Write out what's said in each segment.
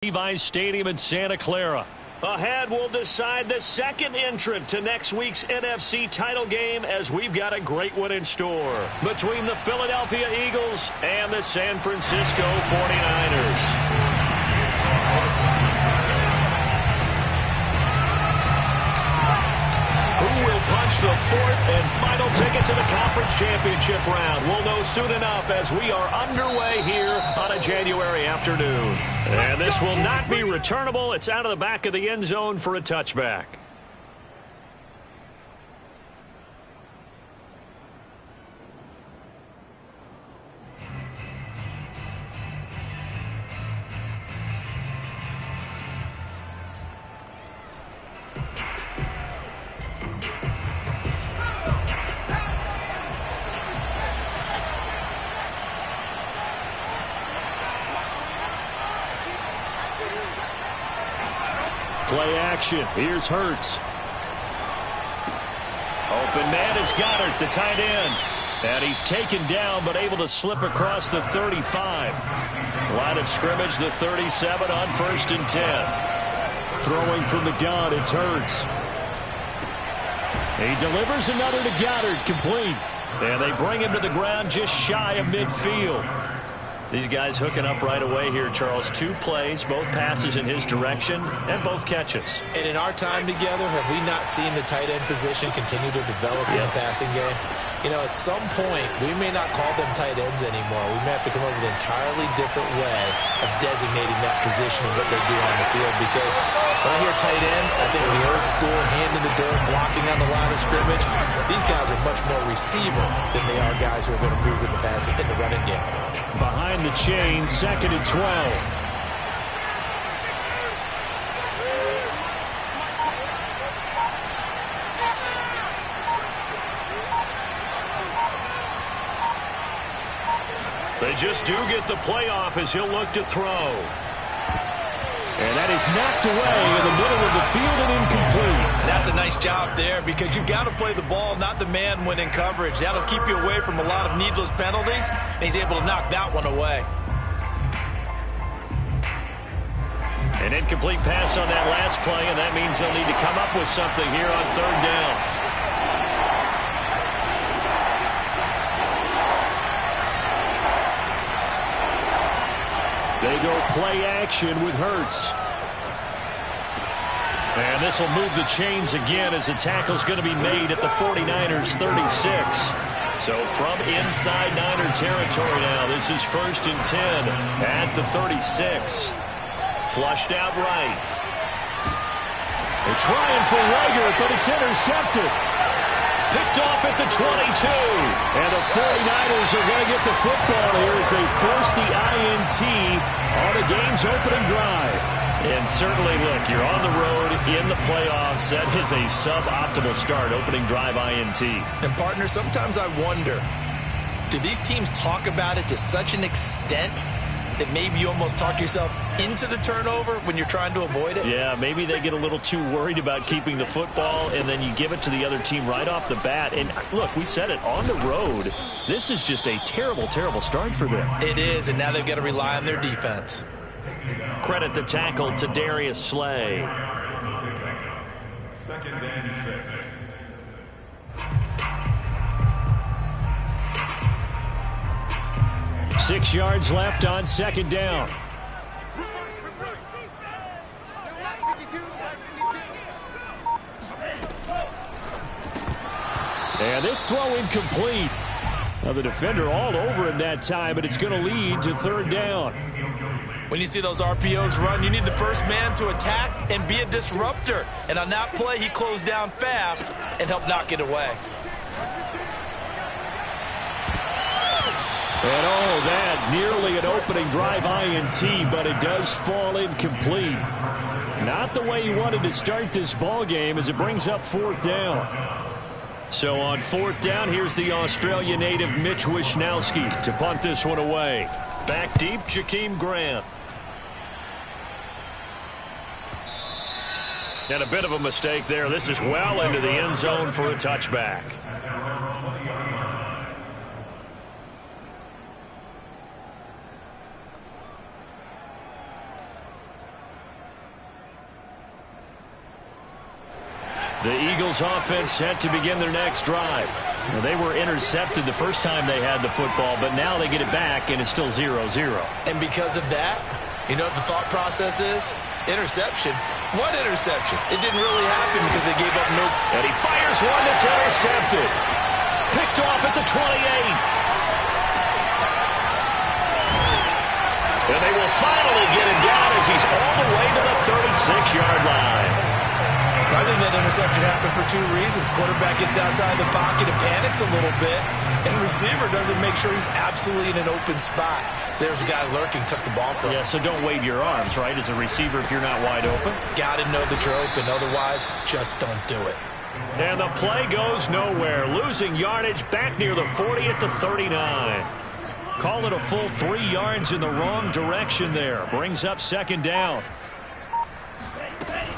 Levi's Stadium in Santa Clara. Ahead, we'll decide the second entrant to next week's NFC title game, as we've got a great one in store between the Philadelphia Eagles and the San Francisco 49ers. Who will punch the fourth and final ticket to the conference championship round? We'll know soon enough as we are underway here on a January afternoon. And this will not be returnable. It's out of the back of the end zone for a touchback. Play action. Here's Hurts. Open man is Goddard, the tight end. And he's taken down, but able to slip across the 35. Line of scrimmage, the 37 on 1st and 10. Throwing from the gun, it's Hurts. He delivers another to Goddard, complete. And they bring him to the ground just shy of midfield. These guys hooking up right away here, Charles. 2 plays, both passes in his direction, and both catches. And in our time together, have we not seen the tight end position continue to develop in the passing game? You know, at some point, we may not call them tight ends anymore. We may have to come up with an entirely different way of designating that position and what they do on the field. Because when I hear tight end, I think of the old school, hand in the dirt, blocking on the line of scrimmage. These guys are much more receiver than they are guys who are going to move in the passing, in the running game. Behind the chain, 2nd and 12. They just do get the playoff as he'll look to throw. And that is knocked away in the middle of the field and incomplete. That's a nice job there, because you've got to play the ball, not the man when in coverage. That'll keep you away from a lot of needless penalties, and he's able to knock that one away. An incomplete pass on that last play, and that means they'll need to come up with something here on 3rd down. They go play action with Hurts. And this will move the chains again as the tackle's going to be made at the 49ers 36. So from inside Niner territory now, this is 1st and 10 at the 36. Flushed out right. They're trying for Rager, but it's intercepted. Picked off at the 22. And the 49ers are going to get the football here as they force the INT on the game's opening drive. And certainly, look, you're on the road in the playoffs. That is a suboptimal start, opening drive INT. And, partner, sometimes I wonder, do these teams talk about it to such an extent that maybe you almost talk yourself into the turnover when you're trying to avoid it? Yeah, maybe they get a little too worried about keeping the football, and then you give it to the other team right off the bat. And look, we said it, on the road, this is just a terrible, terrible start for them. It is, and now they've got to rely on their defense. Credit the tackle to Darius Slay. 2nd and 6. 6 yards left on 2nd down. And this throw incomplete. Now the defender all over him that time, but it's going to lead to 3rd down. When you see those RPOs run, you need the first man to attack and be a disruptor. And on that play, he closed down fast and helped knock it away. And oh, that nearly an opening drive INT, but it does fall incomplete. Not the way he wanted to start this ball game as it brings up 4th down. So on 4th down, here's the Australia native Mitch Wishnowsky to punt this one away. Back deep, Jakeem Grant. And a bit of a mistake there. This is well into the end zone for a touchback. The Eagles offense set to begin their next drive. Well, they were intercepted the first time they had the football, but now they get it back, and it's still 0-0. And because of that, you know what the thought process is? Interception. What interception? It didn't really happen because they gave up no... And he fires one that's intercepted. Picked off at the 28. And they will finally get him down as he's all the way to the 36-yard line. I think that interception happened for two reasons. Quarterback gets outside the pocket and panics a little bit, and receiver doesn't make sure he's absolutely in an open spot. So there's a guy lurking, took the ball from him. Yeah, so don't wave your arms, right, as a receiver if you're not wide open. Got to know that you're open. Otherwise, just don't do it. And the play goes nowhere. Losing yardage back near the 40 at the 39. Call it a full 3 yards in the wrong direction there. Brings up second down.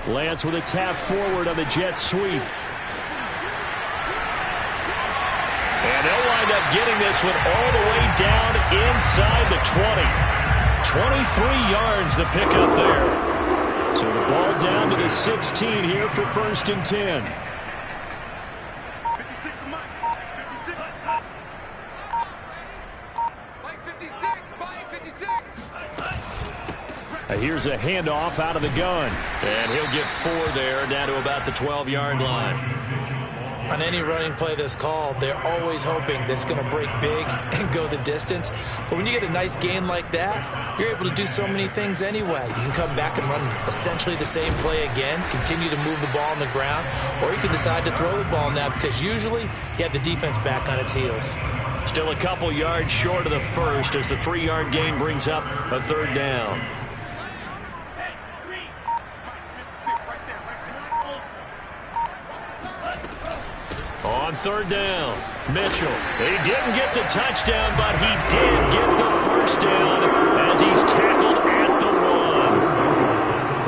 Lance with a tap forward on the jet sweep. And they'll wind up getting this one all the way down inside the 20. 23 yards the pickup there. So the ball down to the 16 here for 1st and 10. Here's a handoff out of the gun. And he'll get 4 there, down to about the 12-yard line. On any running play that's called, they're always hoping that it's going to break big and go the distance. But when you get a nice gain like that, you're able to do so many things anyway. You can come back and run essentially the same play again, continue to move the ball on the ground, or you can decide to throw the ball now because usually you have the defense back on its heels. Still a couple yards short of the first as the 3-yard gain brings up a 3rd down. On 3rd down, Mitchell. He didn't get the touchdown, but he did get the first down as he's tackled at the 1.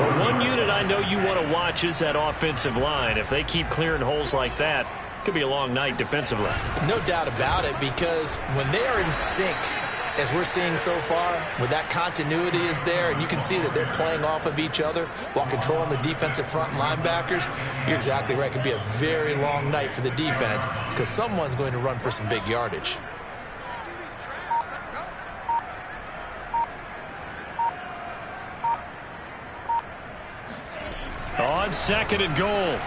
Well, one unit I know you want to watch is that offensive line. If they keep clearing holes like that, it could be a long night defensively. No doubt about it, because when they are in sync, as we're seeing so far, when that continuity is there and you can see that they're playing off of each other while controlling the defensive front linebackers, you're exactly right. It could be a very long night for the defense because someone's going to run for some big yardage. On 2nd and goal,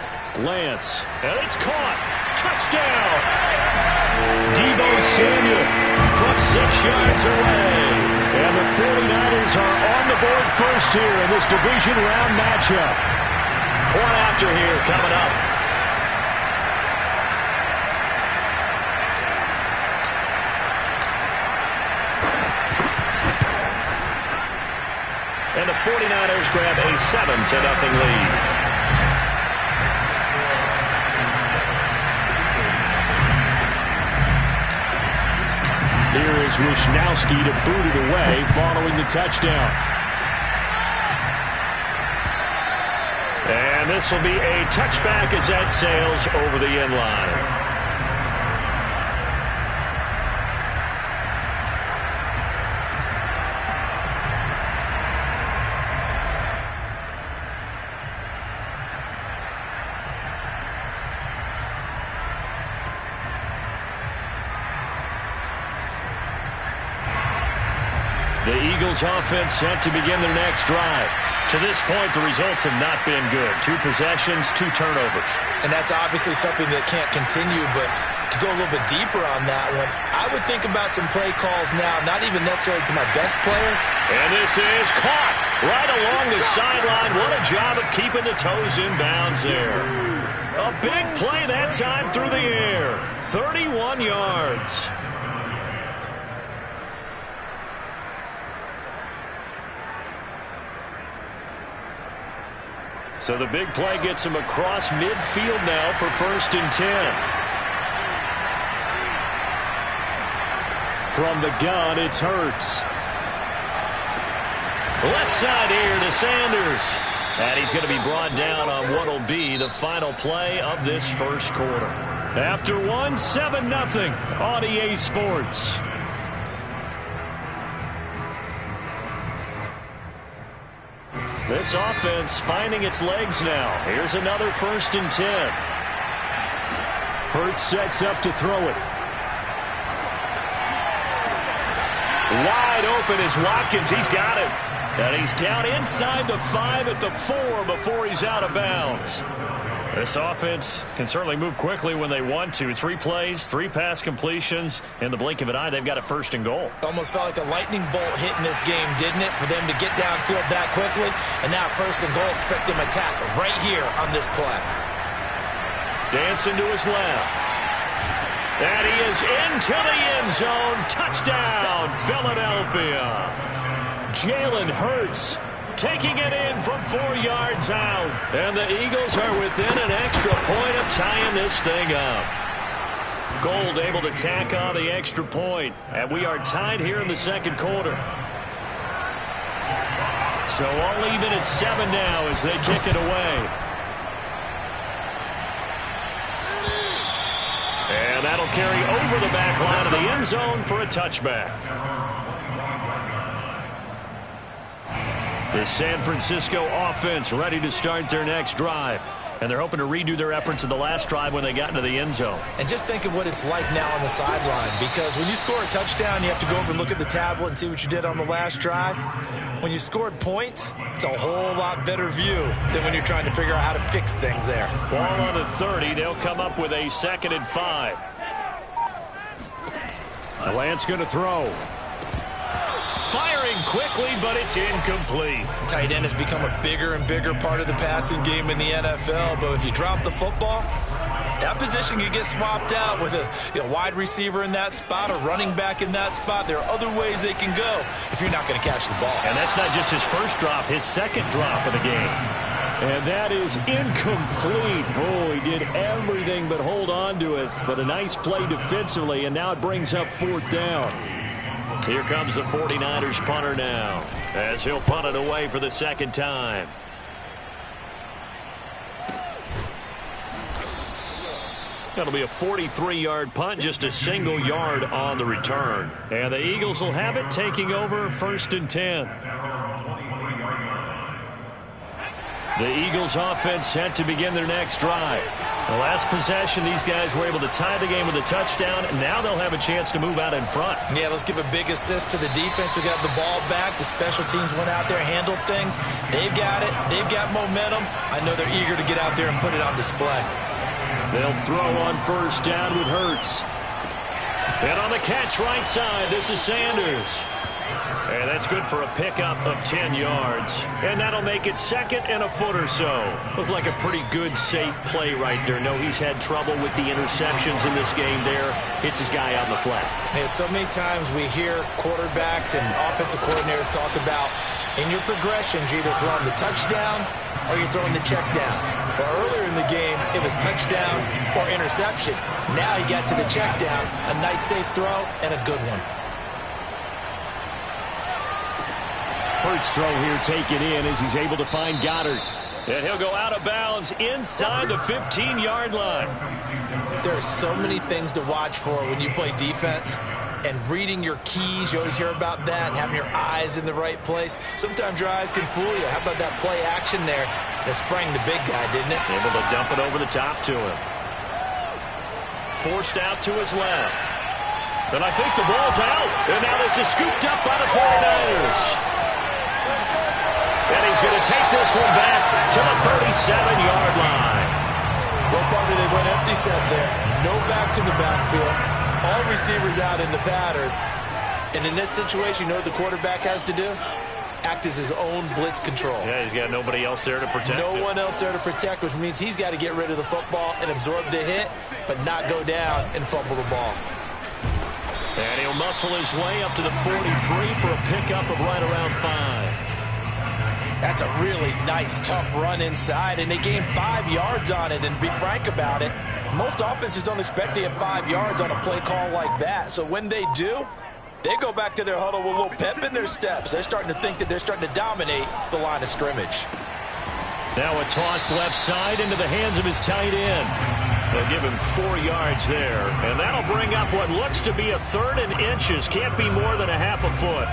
Lance. And it's caught. Touchdown! Deebo Samuel from 6 yards away. And the 49ers are on the board first here in this division round matchup. Point after here coming up. And the 49ers grab a 7-0 lead. Here is Wishnowski to boot it away following the touchdown. And this will be a touchback as that sails over the end line. The Eagles offense set to begin their next drive. To this point, the results have not been good. 2 possessions, 2 turnovers. And that's obviously something that can't continue, but to go a little bit deeper on that one, I would think about some play calls now, not even necessarily to my best player. And this is caught right along the sideline. What a job of keeping the toes in bounds there. A big play that time through the air. 31 yards. So the big play gets him across midfield now for 1st and 10. From the gun, it's Hurts. Left side here to Sanders. And he's going to be brought down on what will be the final play of this first quarter. After one, 7-0 on EA Sports. This offense finding its legs now. Here's another 1st and 10. Hurts sets up to throw it. Wide open is Watkins. He's got it. And he's down inside the 5 at the 4 before he's out of bounds. This offense can certainly move quickly when they want to. 3 plays, 3 pass completions. In the blink of an eye, they've got a 1st and goal. Almost felt like a lightning bolt hit in this game, didn't it? For them to get downfield that quickly. And now 1st and goal, expect them to tackle right here on this play. Dancing to his left. And he is into the end zone. Touchdown, Philadelphia. Jalen Hurts taking it in from 4 yards out. And the Eagles are within an extra point of tying this thing up. Gold able to tack on the extra point. And we are tied here in the 2nd quarter. So all even at 7 now as they kick it away. And that'll carry over the back line of the end zone for a touchback. The San Francisco offense ready to start their next drive. And they're hoping to redo their efforts in the last drive when they got into the end zone. And just think of what it's like now on the sideline. Because when you score a touchdown, you have to go over and look at the tablet and see what you did on the last drive. When you scored points, it's a whole lot better view than when you're trying to figure out how to fix things there. Ball on the 30. They'll come up with a 2nd and 5. Lance going to throw. Firing quickly, but it's incomplete. Tight end has become a bigger and bigger part of the passing game in the NFL. But if you drop the football, that position can get swapped out with a wide receiver in that spot, a running back in that spot. There are other ways they can go if you're not going to catch the ball. And that's not just his 1st drop, his 2nd drop of the game. And that is incomplete. Oh, he did everything but hold on to it. But a nice play defensively, and now it brings up 4th down. Here comes the 49ers punter now, as he'll punt it away for the 2nd time. That'll be a 43-yard punt, just a single yard on the return. And the Eagles will have it, taking over 1st and 10. The Eagles offense set to begin their next drive. The last possession, these guys were able to tie the game with a touchdown. Now they'll have a chance to move out in front. Yeah, let's give a big assist to the defense who got the ball back. The special teams went out there, handled things. They've got it. They've got momentum. I know they're eager to get out there and put it on display. They'll throw on 1st down with Hurts. And on the catch right side, this is Sanders. And that's good for a pickup of 10 yards. And that'll make it 2nd and a foot or so. Looked like a pretty good, safe play right there. No, he's had trouble with the interceptions in this game there. Hits his guy on the flat. Yeah, so many times we hear quarterbacks and offensive coordinators talk about in your progressions, you're either throwing the touchdown or you're throwing the check down. But earlier in the game, it was touchdown or interception. Now he got to the check down, a nice safe throw, and a good one. Hurts throw here taken in as he's able to find Goddard. And he'll go out of bounds inside the 15-yard line. There are so many things to watch for when you play defense. And reading your keys, you always hear about that, and having your eyes in the right place. Sometimes your eyes can fool you. How about that play action there that sprang the big guy, didn't it? Able to dump it over the top to him. Forced out to his left. And I think the ball's out. And now this is scooped up by the 49ers. And he's going to take this one back to the 37-yard line. Well, partner, they went empty set there. No backs in the backfield. All receivers out in the pattern. And in this situation, you know what the quarterback has to do? Act as his own blitz control. Yeah, he's got nobody else there to protect him. No one else there to protect, which means he's got to get rid of the football and absorb the hit, but not go down and fumble the ball. And he'll muscle his way up to the 43 for a pickup of right around 5. That's a really nice, tough run inside, and they gained 5 yards on it. And to be frank about it, most offenses don't expect to get 5 yards on a play call like that. So when they do, they go back to their huddle with a little pep in their steps. They're starting to think that they're starting to dominate the line of scrimmage. Now a toss left side into the hands of his tight end. They'll give him 4 yards there, and that'll bring up what looks to be a 3rd and inches. Can't be more than a half a foot.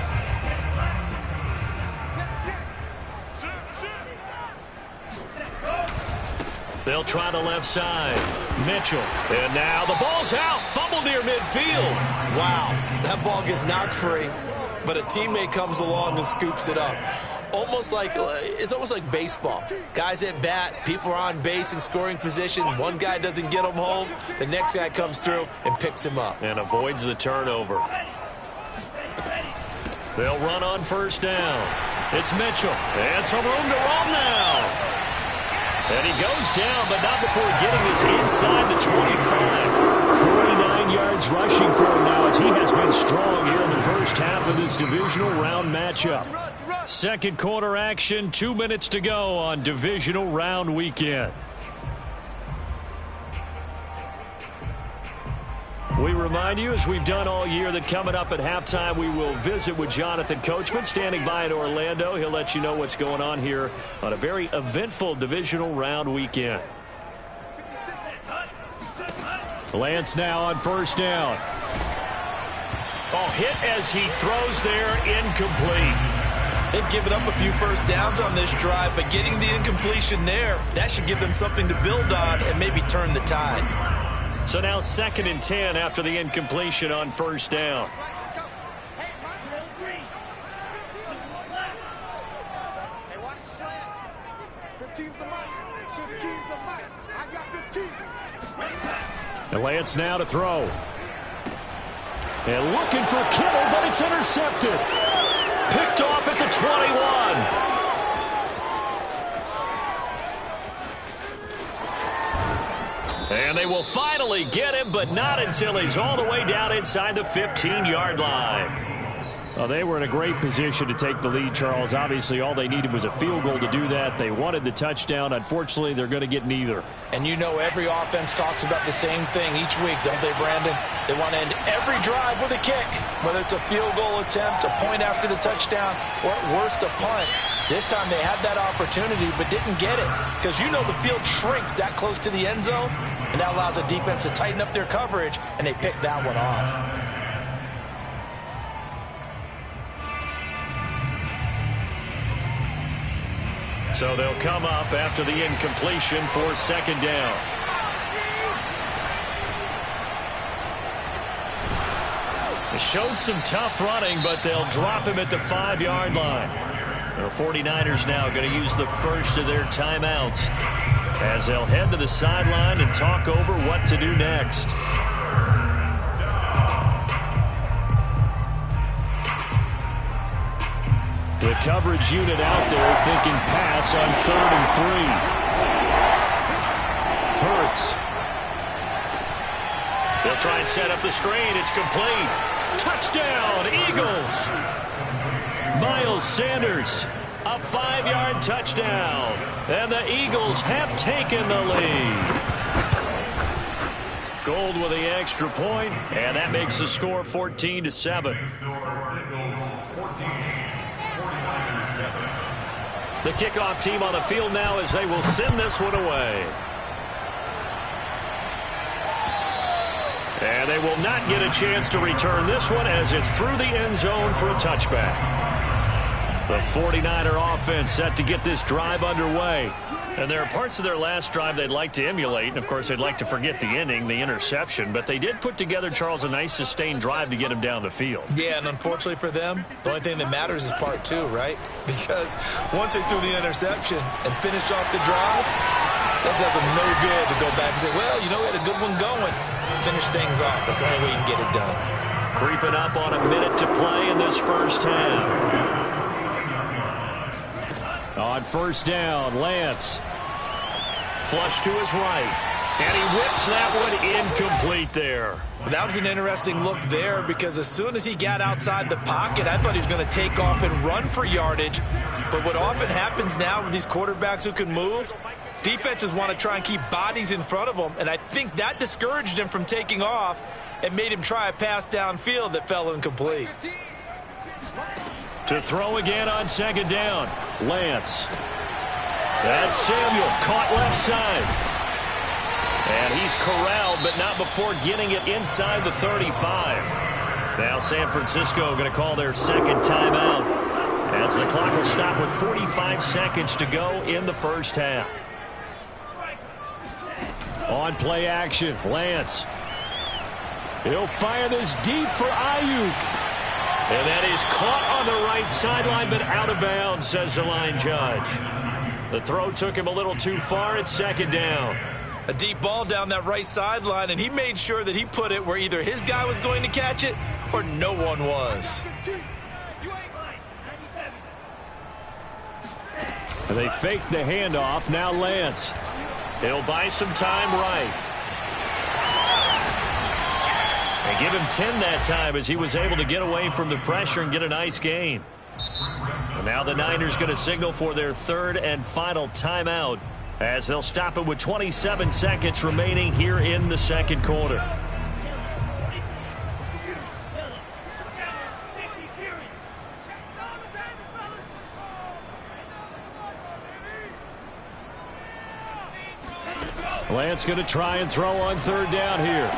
They'll try the left side. Mitchell. And now the ball's out. Fumble near midfield. Wow, that ball gets knocked free, but a teammate comes along and scoops it up. It's almost like baseball. Guys at bat, people are on base in scoring position. One guy doesn't get him home. The next guy comes through and picks him up. And avoids the turnover. They'll run on first down. It's Mitchell. And some room to roam now. And he goes down, but not before getting this inside the 25. 49 yards rushing for him now as he has been strong here in the first half of this divisional round matchup. Second quarter action, 2 minutes to go on divisional round weekend. We remind you, as we've done all year, that coming up at halftime, we will visit with Jonathan Coachman, standing by in Orlando. He'll let you know what's going on here on a very eventful divisional round weekend. Lance now on first down. Oh, hit as he throws there, incomplete. They've given up a few first downs on this drive, but getting the incompletion there, that should give them something to build on and maybe turn the tide. So now 2nd and 10 after the incompletion on first down. Hey, watch the slant. 15's the mic. 15's the mic. I got 15. And Lance now to throw. And looking for Kittle, but it's intercepted. Picked off at the 21. And they will finally get him, but not until he's all the way down inside the 15-yard line. Well, they were in a great position to take the lead, Charles. Obviously, all they needed was a field goal to do that. They wanted the touchdown. Unfortunately, they're going to get neither. And you know every offense talks about the same thing each week, don't they, Brandon? They want to end every drive with a kick, whether it's a field goal attempt, a point after the touchdown, or at worst, a punt. This time they had that opportunity but didn't get it because you know the field shrinks that close to the end zone, and that allows a defense to tighten up their coverage, and they picked that one off. So they'll come up after the incompletion for 2nd down. They showed some tough running, but they'll drop him at the 5-yard line. The 49ers now going to use the first of their timeouts as they'll head to the sideline and talk over what to do next. The coverage unit out there thinking pass on 3rd and 3. Hurts. They'll try and set up the screen. It's complete. Touchdown, Eagles. Miles Sanders, a 5-yard touchdown. And the Eagles have taken the lead. Gold with the extra point, and that makes the score 14-7. The kickoff team on the field now as they will send this one away. And they will not get a chance to return this one as it's through the end zone for a touchback. The 49er offense set to get this drive underway. And there are parts of their last drive they'd like to emulate. And, of course, they'd like to forget the ending, the interception. But they did put together, Charles, a nice sustained drive to get him down the field. Yeah, and unfortunately for them, the only thing that matters is part 2, right? Because once they threw the interception and finished off the drive, that does them no good to go back and say, well, you know, we had a good one going. Finish things off. That's the only way you can get it done. Creeping up on a minute to play in this first half. On first down, Lance. Flush to his right. And he whips that one incomplete there. That was an interesting look there because as soon as he got outside the pocket, I thought he was going to take off and run for yardage. But what often happens now with these quarterbacks who can move, defenses want to try and keep bodies in front of them. And I think that discouraged him from taking off and made him try a pass downfield that fell incomplete. To throw again on 2nd down, Lance. That's Samuel, caught left side. And he's corralled, but not before getting it inside the 35. Now San Francisco going to call their 2nd timeout as the clock will stop with 45 seconds to go in the first half. On play action, Lance. He'll fire this deep for Ayuk. And that is caught on the right sideline, but out of bounds, says the line judge. The throw took him a little too far. It's second down. A deep ball down that right sideline, and he made sure that he put it where either his guy was going to catch it or no one was. And they faked the handoff. Now Lance. He'll buy some time right. And give him 10 that time as he was able to get away from the pressure and get a nice gain. And now the Niners going to signal for their third and final timeout as they'll stop it with 27 seconds remaining here in the second quarter. Lance going to try and throw on third down here.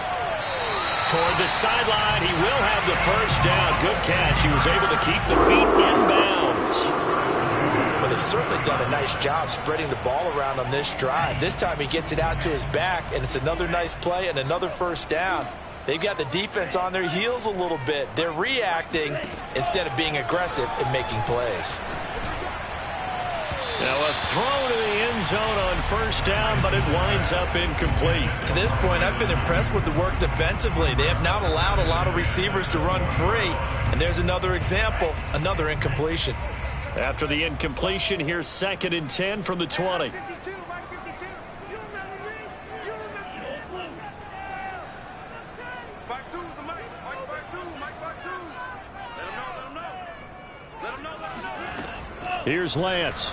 Toward the sideline, he will have the first down. Good catch. He was able to keep the feet inbounds. Well, they've certainly done a nice job spreading the ball around on this drive. This time he gets it out to his back, and it's another nice play and another first down. They've got the defense on their heels a little bit. They're reacting instead of being aggressive and making plays. Now a throw to the end zone on first down, but it winds up incomplete. To this point, I've been impressed with the work defensively. They have not allowed a lot of receivers to run free. And there's another example, another incompletion. After the incompletion, here's 2nd and 10 from the 20. Here's Lance.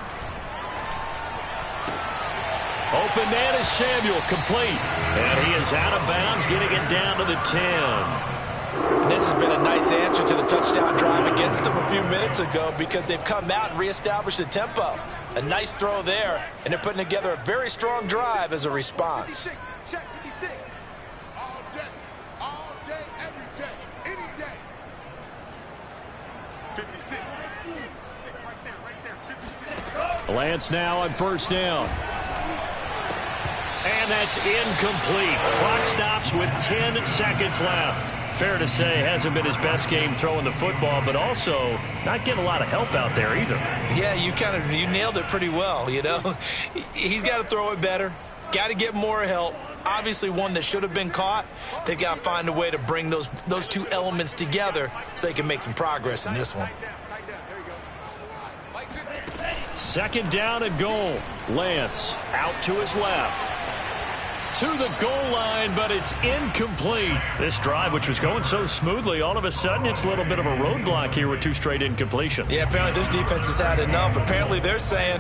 Open man is Samuel, complete. And he is out of bounds, getting it down to the 10. And this has been a nice answer to the touchdown drive against them a few minutes ago because they've come out and reestablished the tempo. A nice throw there, and they're putting together a very strong drive as a response. Check 56. All day, every day, any day. 56. Right there, 56. Lance now on first down. And that's incomplete. Clock stops with 10 seconds left. Fair to say, hasn't been his best game throwing the football, but also not getting a lot of help out there either. Yeah, you nailed it pretty well, you know. He's got to throw it better. Got to get more help. Obviously one that should have been caught. They've got to find a way to bring those two elements together so they can make some progress in this one. 2nd down and goal. Lance out to his left. To the goal line, but it's incomplete. This drive, which was going so smoothly, all of a sudden it's a little bit of a roadblock here with 2 straight incompletions. Yeah, apparently this defense has had enough. Apparently they're saying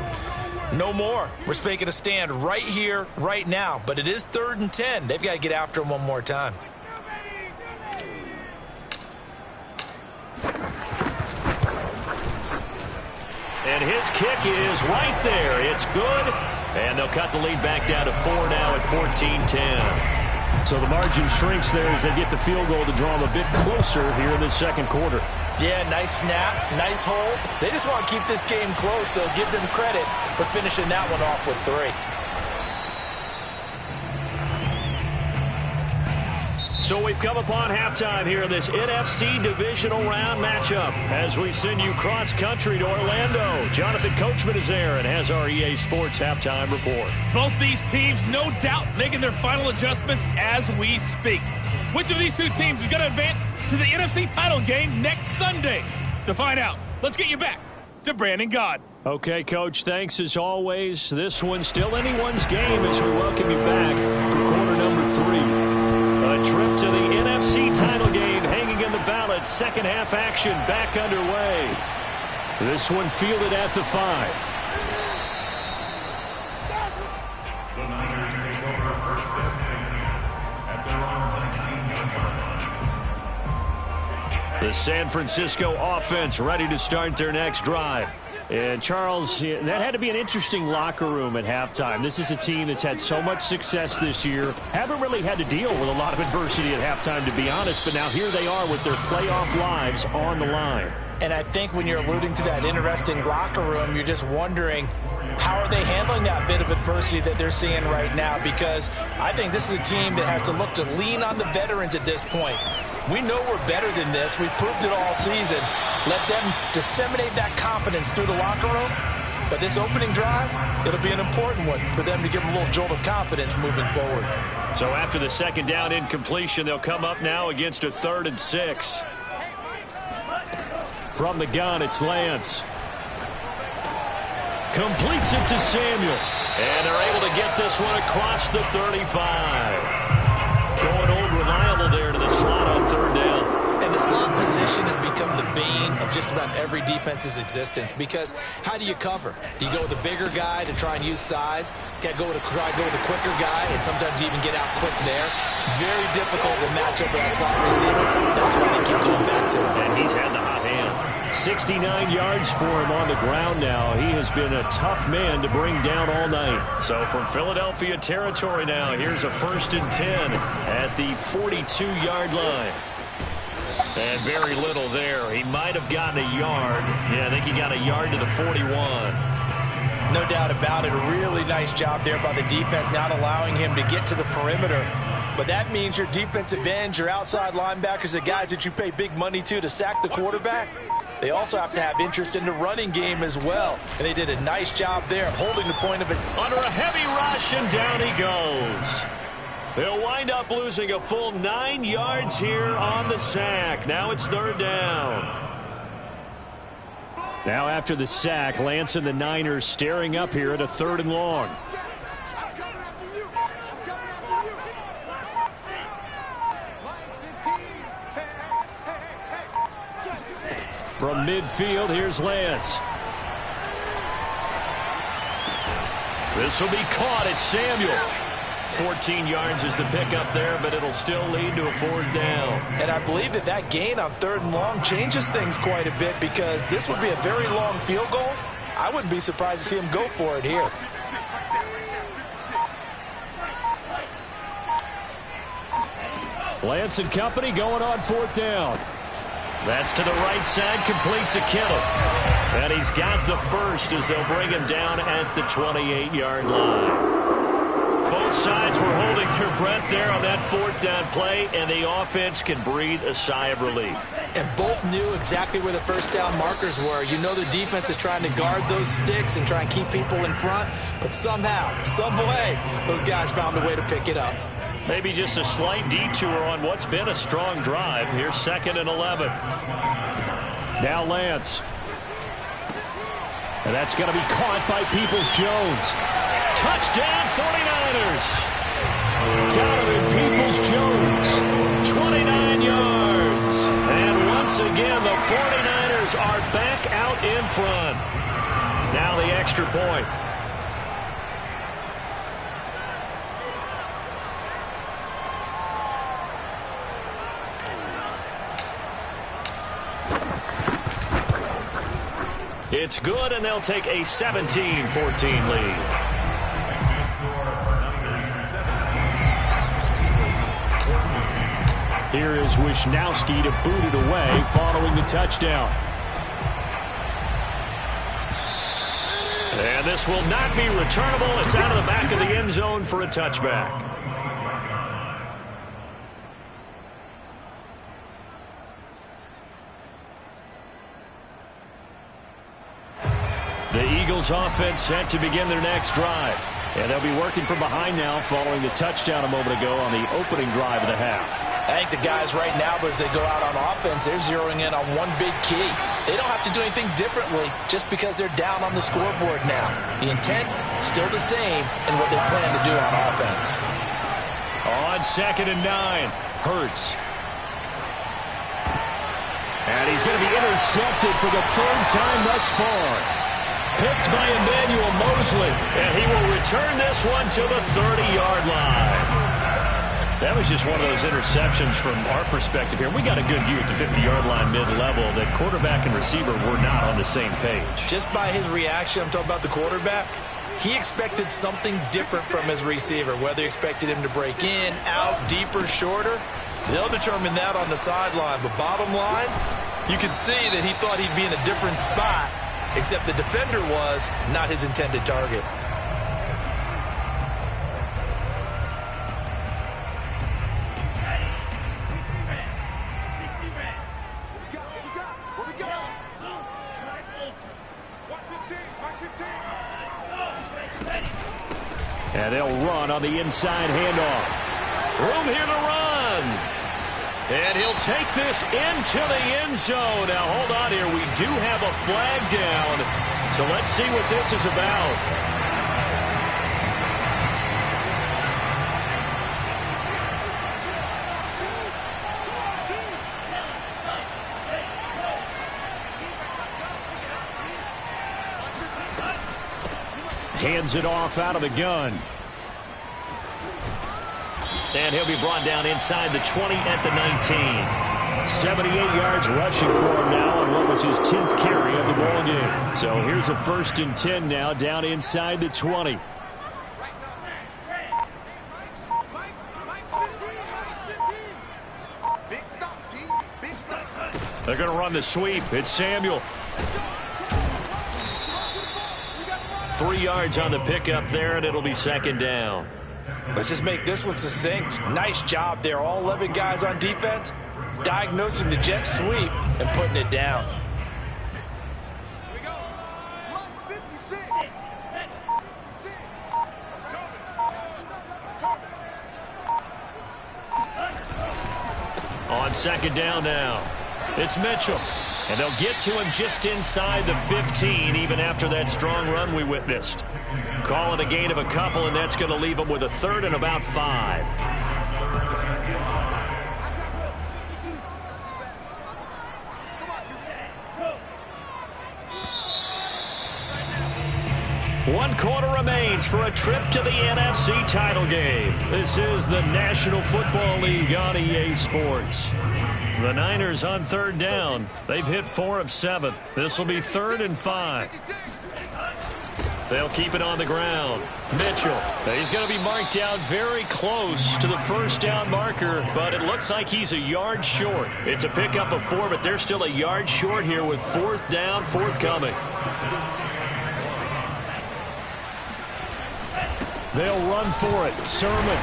no more. We're making a stand right here, right now. But it is 3rd and 10. They've got to get after him one more time. And his kick is right there. It's good. And they'll cut the lead back down to 4 now at 14-10. So the margin shrinks there as they get the field goal to draw them a bit closer here in the second quarter. Yeah, nice snap, nice hold. They just want to keep this game close, so give them credit for finishing that one off with 3. So we've come upon halftime here in this NFC divisional round matchup as we send you cross-country to Orlando. Jonathan Coachman is there and has our EA Sports halftime report. Both these teams, no doubt, making their final adjustments as we speak. Which of these two teams is going to advance to the NFC title game next Sunday? To find out, let's get you back to Brandon Gaud. Okay, Coach, thanks as always. This one's still anyone's game as we welcome you back for quarter number 3. A trip to the NFC title game hanging in the balance. Second half action back underway. This one fielded at the 5. The Niners take over first and 10 at their own 19-yard line. The San Francisco offense ready to start their next drive. And, Charles, that had to be an interesting locker room at halftime. This is a team that's had so much success this year. Haven't really had to deal with a lot of adversity at halftime, to be honest. But now here they are with their playoff lives on the line. And I think when you're alluding to that interesting locker room, you're just wondering how are they handling that bit of adversity that they're seeing right now? Because I think this is a team that has to look to lean on the veterans at this point. We know we're better than this. We've proved it all season. Let them disseminate that confidence through the locker room. But this opening drive, it'll be an important one for them to give them a little jolt of confidence moving forward. So after the second down incompletion, they'll come up now against a 3rd and 6. From the gun, it's Lance. Completes it to Samuel. And they're able to get this one across the 35. Going old reliable there to the slot on 3rd down. And the slot position has become the bane of just about every defense's existence, because how do you cover? Do you go with a bigger guy to try and use size? Try to go with a quicker guy, and sometimes you even get out quick there. Very difficult to match up with that slot receiver. That's why they keep going back to him. And he's had the hot hand. 69 yards for him on the ground now. He has been a tough man to bring down all night. So from Philadelphia territory now, here's a 1st and 10 at the 42-yard line. And very little there. He might have gotten a yard. Yeah, I think he got a yard to the 41. No doubt about it. A really nice job there by the defense, not allowing him to get to the perimeter. But that means your defensive ends, your outside linebackers, the guys that you pay big money to sack the quarterback, they also have to have interest in the running game as well. And they did a nice job there of holding the point of it. Under a heavy rush, and down he goes. They'll wind up losing a full 9 yards here on the sack. Now it's 3rd down. Now after the sack, Lance and the Niners staring up here at a 3rd and long. From midfield, here's Lance. This will be caught. It's Samuel. 14 yards is the pickup there, but it'll still lead to a 4th down. And I believe that gain on 3rd and long changes things quite a bit, because this would be a very long field goal. I wouldn't be surprised to see him go for it here. Lance and company going on 4th down. That's to the right side, complete to Kittle. And he's got the first as they'll bring him down at the 28-yard line. Both sides were holding their breath there on that 4th down play, and the offense can breathe a sigh of relief. And both knew exactly where the 1st down markers were. You know the defense is trying to guard those sticks and try and keep people in front, but somehow, some way, those guys found a way to pick it up. Maybe just a slight detour on what's been a strong drive. Here's 2nd and 11. Now Lance. And that's going to be caught by Peoples-Jones. Touchdown 49ers. Donovan Peoples-Jones. 29 yards. And once again, the 49ers are back out in front. Now the extra point. It's good, and they'll take a 17-14 lead. Here is Wisnowski to boot it away following the touchdown. And this will not be returnable. It's out of the back of the end zone for a touchback. The Eagles offense set to begin their next drive. And they'll be working from behind now following the touchdown a moment ago on the opening drive of the half. I think the guys right now, as they go out on offense, they're zeroing in on one big key. They don't have to do anything differently just because they're down on the scoreboard now. The intent, still the same in what they plan to do on offense. On 2nd and 9, Hurts. And he's going to be intercepted for the 3rd time thus far. Picked by Emmanuel Mosley. And he will return this one to the 30-yard line. That was just one of those interceptions from our perspective here. We got a good view at the 50-yard line mid-level that quarterback and receiver were not on the same page. Just by his reaction, I'm talking about the quarterback, he expected something different from his receiver, whether he expected him to break in, out, deeper, shorter. They'll determine that on the sideline. But bottom line, you can see that he thought he'd be in a different spot except the defender was not his intended target. And they'll run on the inside handoff. Room here to run. And he'll take this into the end zone. Now, hold on here. We do have a flag down. So let's see what this is about. Hands it off out of the gun. And he'll be brought down inside the 20 at the 19. 78 yards rushing for him now on what was his 10th carry of the ball game. So here's a 1st and 10 now down inside the 20. They're going to run the sweep. It's Samuel. 3 yards on the pickup there, and it'll be 2nd down. Let's just make this one succinct. Nice job there. All 11 guys on defense diagnosing the jet sweep and putting it down. On 2nd down now, it's Mitchell. And they'll get to him just inside the 15, even after that strong run we witnessed. Call it a gain of a couple, and that's going to leave him with a 3rd and about 5. One quarter remains for a trip to the NFC title game. This is the National Football League on EA Sports. The Niners on 3rd down. They've hit 4 of 7. This will be 3rd and 5. They'll keep it on the ground. Mitchell. He's going to be marked out very close to the 1st down marker, but it looks like he's a yard short. It's a pickup of 4, but they're still a yard short here with 4th down forthcoming. They'll run for it. Sermon.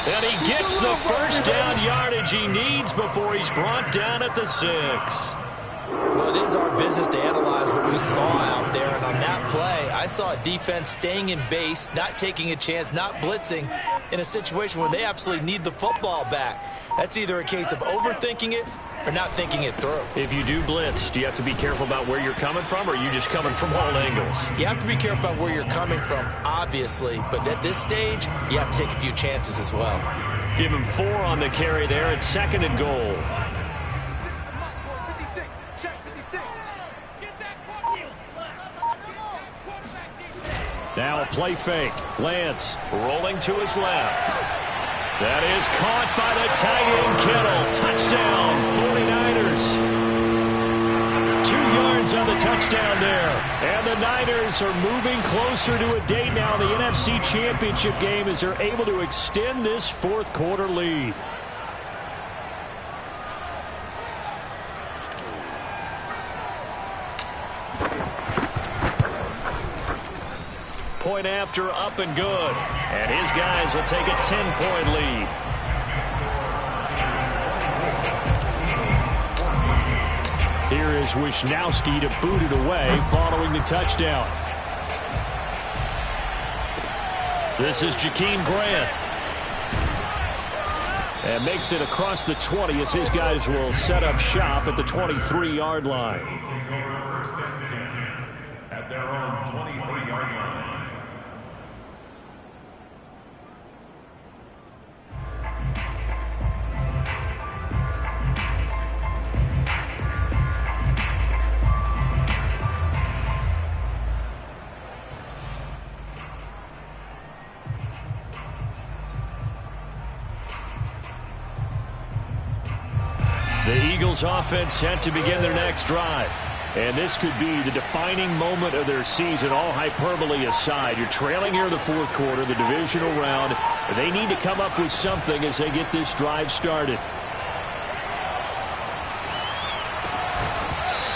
And he gets the 1st down yardage he needs before he's brought down at the 6. Well, it is our business to analyze what we saw out there. And on that play, I saw a defense staying in base, not taking a chance, not blitzing in a situation where they absolutely need the football back. That's either a case of overthinking it or not thinking it through. If you do blitz, do you have to be careful about where you're coming from, or are you just coming from all angles? You have to be careful about where you're coming from, obviously. But at this stage, you have to take a few chances as well. Give him 4 on the carry there at 2nd and goal. Now a play fake. Lance rolling to his left. That is caught by the tight end Kittle. Touchdown, 49ers. 2 yards on the touchdown there. And the Niners are moving closer to a date now in the NFC Championship game as they're able to extend this 4th quarter lead. Point after, up and good. And his guys will take a 10-point lead. Here is Wisnowski to boot it away following the touchdown. This is Jakeem Grant. And makes it across the 20 as his guys will set up shop at the 23-yard line. At their own 23-yard line. The Eagles offense set to begin their next drive. And this could be the defining moment of their season, all hyperbole aside. You're trailing here in the 4th quarter, the divisional round. They need to come up with something as they get this drive started.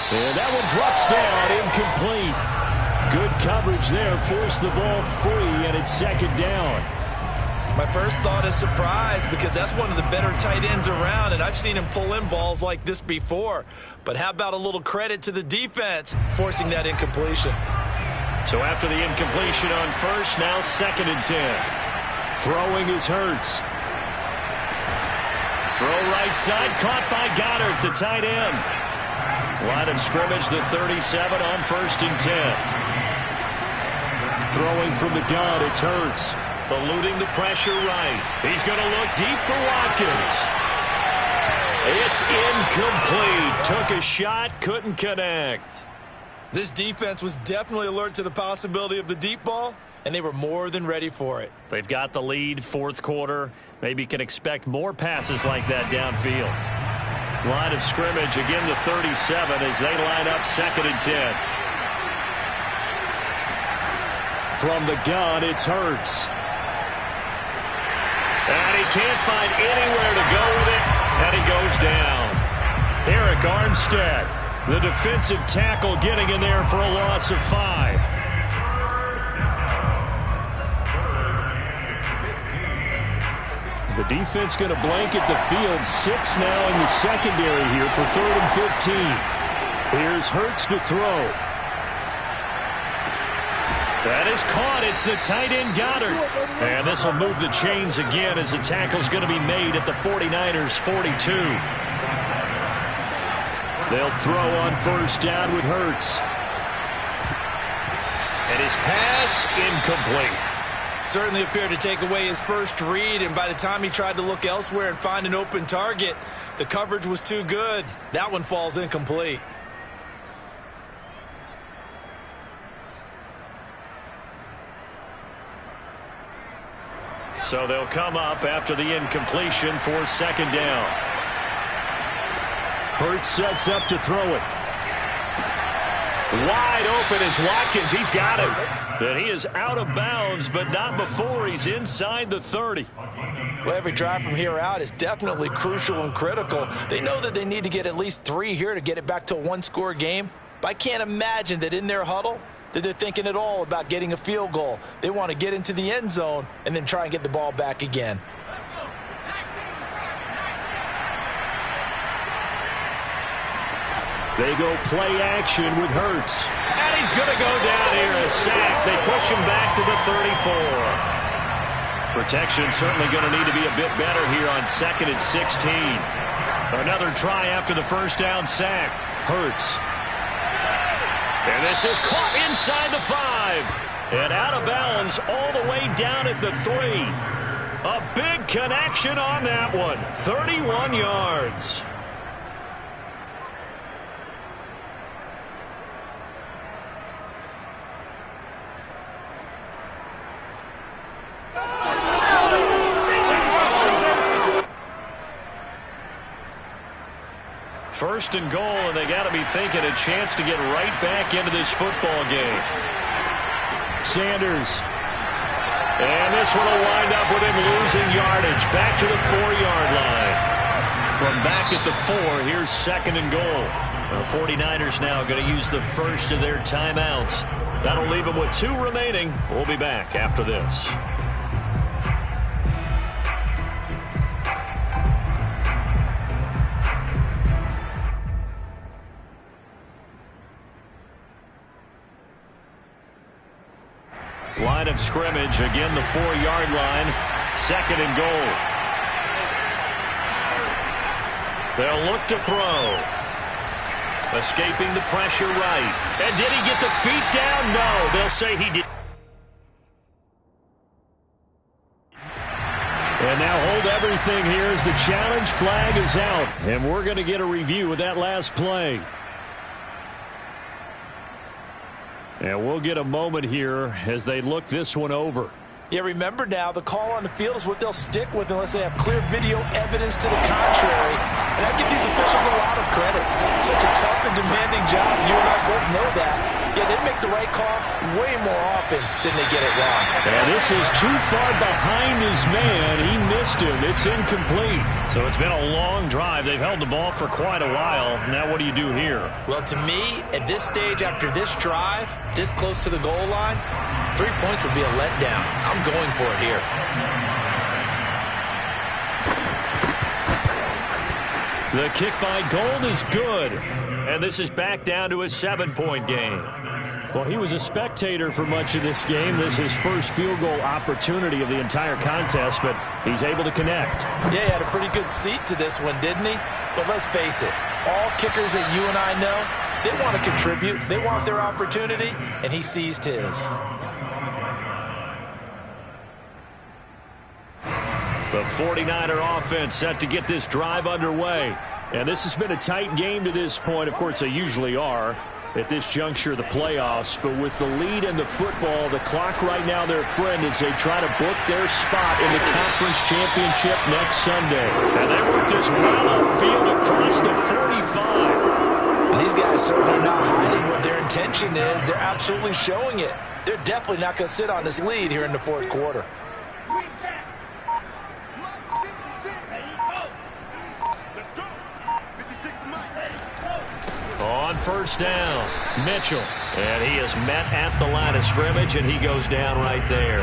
And that one drops down, incomplete. Good coverage there, forced the ball free, and it's second down. My first thought is surprise, because that's one of the better tight ends around, and I've seen him pull in balls like this before. But how about a little credit to the defense forcing that incompletion? So after the incompletion on first, now 2nd and 10. Throwing is Hurts. Throw right side, caught by Goddard, the tight end. Line of scrimmage, the 37 on 1st and 10. Throwing from the gun, it's Hurts. Eluding the pressure right. He's going to look deep for Watkins. It's incomplete. Took a shot, couldn't connect. This defense was definitely alert to the possibility of the deep ball, and they were more than ready for it. They've got the lead, 4th quarter. Maybe can expect more passes like that downfield. Line of scrimmage, again the 37 as they line up 2nd and 10. From the gun, it's Hurts. And he can't find anywhere to go with it, and he goes down. Eric Armstead, the defensive tackle, getting in there for a loss of 5. The defense going to blanket the field. 6 now in the secondary here for 3rd and 15. Here's Hurts to throw. That is caught. It's the tight end Goddard. And this will move the chains again as the tackle's going to be made at the 49ers 42. They'll throw on 1st down with Hurts. And his pass incomplete. Certainly appeared to take away his first read, and by the time he tried to look elsewhere and find an open target, the coverage was too good. That one falls incomplete. So they'll come up after the incompletion for 2nd down. Hurts sets up to throw it. Wide open is Watkins. He's got him. And he is out of bounds, but not before he's inside the 30. Well, every drive from here out is definitely crucial and critical. They know that they need to get at least 3 here to get it back to a 1-score game. But I can't imagine that in their huddle that they're thinking at all about getting a field goal. They want to get into the end zone and then try and get the ball back again. They go play action with Hurts. And he's going to go down here, a sack. They push him back to the 34. Protection certainly going to need to be a bit better here on 2nd and 16. Another try after the 1st down sack. Hurts. And this is caught inside the 5. And out of bounds all the way down at the 3. A big connection on that one. 31 yards. First and goal, and they got to be thinking a chance to get right back into this football game. Sanders. And this one will wind up with him losing yardage. Back to the 4-yard line. From back at the 4, here's 2nd and goal. The 49ers now going to use the first of their timeouts. That'll leave them with 2 remaining. We'll be back after this. Line of scrimmage, again the 4-yard line, 2nd and goal. They'll look to throw. Escaping the pressure right. And did he get the feet down? No, they'll say he did. And now hold everything here as the challenge flag is out. And we're going to get a review of that last play. And we'll get a moment here as they look this one over. Yeah, remember now, the call on the field is what they'll stick with unless they have clear video evidence to the contrary. And I give these officials a lot of credit. Such a tough and demanding job. You and I both know that. Yeah, they make the right call way more often than they get it wrong. And this is too far behind his man. He missed him. It's incomplete. So it's been a long drive. They've held the ball for quite a while. Now what do you do here? Well, to me, at this stage, after this drive, this close to the goal line, 3 points would be a letdown. I'm going for it here. The kick by Gold is good. And this is back down to a 7-point game. Well, he was a spectator for much of this game. This is his first field goal opportunity of the entire contest, but he's able to connect. Yeah, he had a pretty good seat to this one, didn't he? But let's face it, all kickers that you and I know, they want to contribute. They want their opportunity, and he seized his. The 49er offense set to get this drive underway. And this has been a tight game to this point. Of course, they usually are at this juncture of the playoffs. But with the lead in the football, the clock right now their friend as they try to book their spot in the conference championship next Sunday. And they work this well upfield across the 45. And these guys certainly are not hiding what their intention is. They're absolutely showing it. They're definitely not going to sit on this lead here in the fourth quarter. On first down, Mitchell. And he is met at the line of scrimmage, and he goes down right there.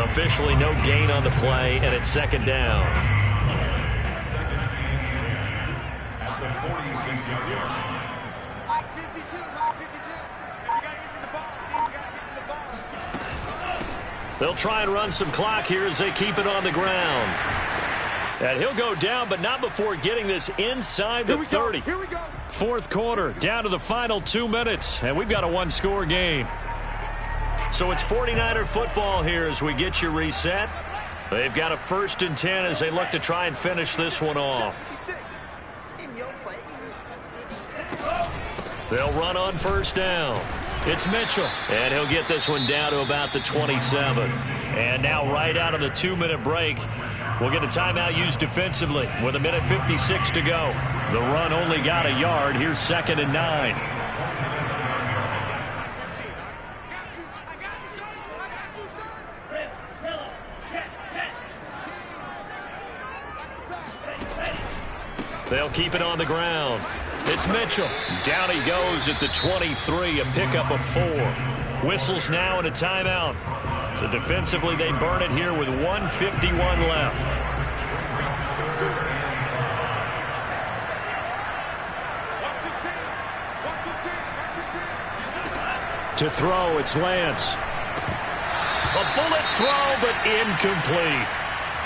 Officially no gain on the play, and it's second down. At the 46-yard line. Mike 52, Mike 52. We got to get to the ball, team. We got to get to the ball. Let's go. They'll try and run some clock here as they keep it on the ground. And he'll go down, but not before getting this inside the 30. Here we go. Fourth quarter, down to the final 2 minutes, and we've got a one-score game. So it's 49er football here as we get you reset. They've got a 1st and 10 as they look to try and finish this one off. In your face. They'll run on first down. It's Mitchell, and he'll get this one down to about the 27. And now right out of the 2-minute break, we'll get a timeout used defensively with 1:56 to go. The run only got a yard. Here's 2nd and 9. They'll keep it on the ground. It's Mitchell. Down he goes at the 23, a pickup of 4. Whistles now and a timeout. So defensively they burn it here with 1:51 left. To throw, it's Lance. A bullet throw, but incomplete.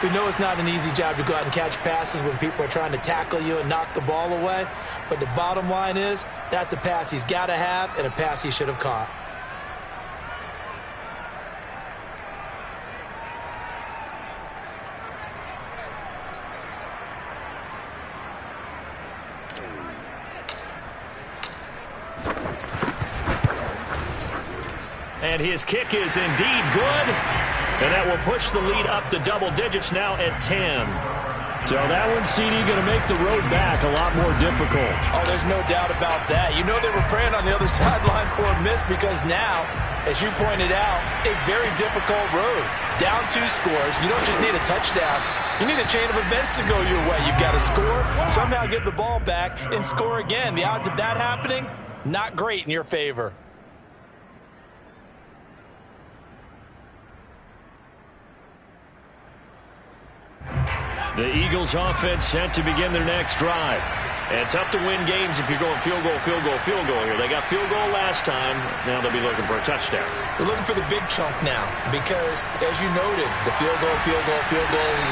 We know it's not an easy job to go out and catch passes when people are trying to tackle you and knock the ball away. But the bottom line is, that's a pass he's got to have and a pass he should have caught. And his kick is indeed good. And that will push the lead up to double digits now at 10. So that one, CD, going to make the road back a lot more difficult. Oh, there's no doubt about that. You know they were praying on the other sideline for a miss because now, as you pointed out, a very difficult road. Down 2 scores. You don't just need a touchdown. You need a chain of events to go your way. You've got to score, somehow get the ball back, and score again. The odds of that happening, not great in your favor. The Eagles offense set to begin their next drive. And tough to win games if you're going field goal, field goal, field goal here. They got field goal last time. Now they'll be looking for a touchdown. They're looking for the big chunk now because, as you noted, the field goal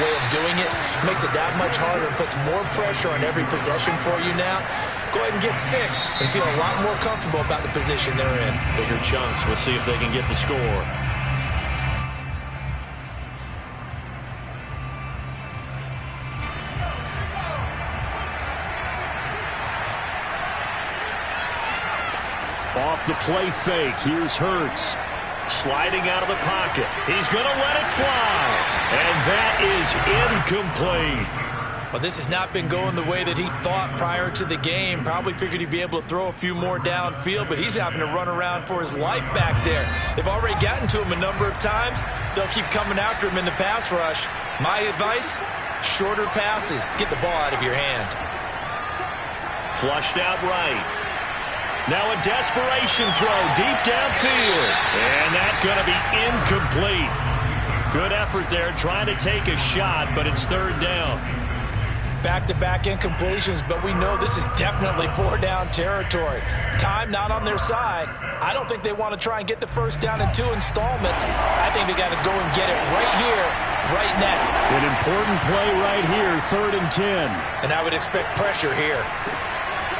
way of doing it makes it that much harder and puts more pressure on every possession for you now. Go ahead and get 6 and feel a lot more comfortable about the position they're in. Bigger chunks. We'll see if they can get the score. Off the play fake. Here's Hurts. Sliding out of the pocket. He's going to let it fly. And that is incomplete. Well, this has not been going the way that he thought prior to the game. Probably figured he'd be able to throw a few more downfield, but he's having to run around for his life back there. They've already gotten to him a number of times. They'll keep coming after him in the pass rush. My advice, shorter passes. Get the ball out of your hand. Flushed out right. Now a desperation throw deep downfield. And that's going to be incomplete. Good effort there trying to take a shot, but it's third down. Back-to-back incompletions, but we know this is definitely four-down territory. Time not on their side. I don't think they want to try and get the first down in 2 installments. I think they got to go and get it right here, right now. An important play right here, 3rd and 10. And I would expect pressure here.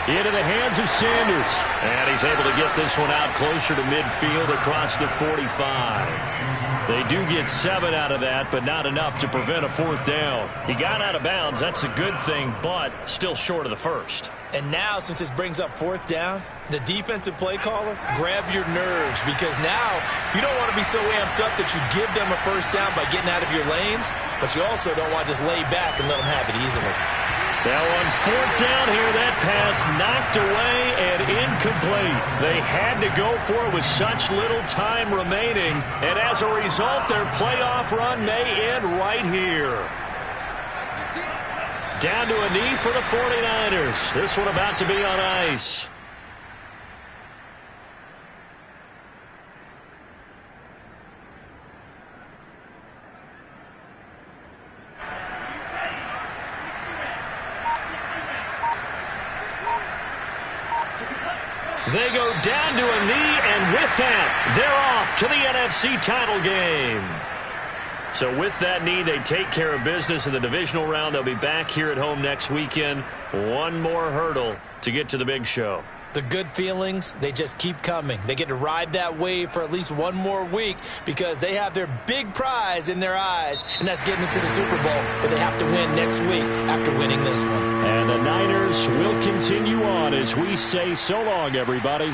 Into the hands of Sanders. And he's able to get this one out closer to midfield across the 45. They do get 7 out of that, but not enough to prevent a 4th down. He got out of bounds. That's a good thing, but still short of the first. And now, since this brings up 4th down, the defensive play caller, grab your nerves, because now you don't want to be so amped up that you give them a first down by getting out of your lanes, but you also don't want to just lay back and let them have it easily. Now on 4th down here, that pass knocked away and incomplete. They had to go for it with such little time remaining, and as a result, their playoff run may end right here. Down to a knee for the 49ers. This one about to be on ice. They go down to a knee, and with that, they're off to the NFC title game. So with that knee, they take care of business in the divisional round. They'll be back here at home next weekend. One more hurdle to get to the big show. The good feelings, they just keep coming. They get to ride that wave for at least one more week because they have their big prize in their eyes, and that's getting into the Super Bowl. But they have to win next week after winning this one. And the Niners will continue on as we say so long, everybody.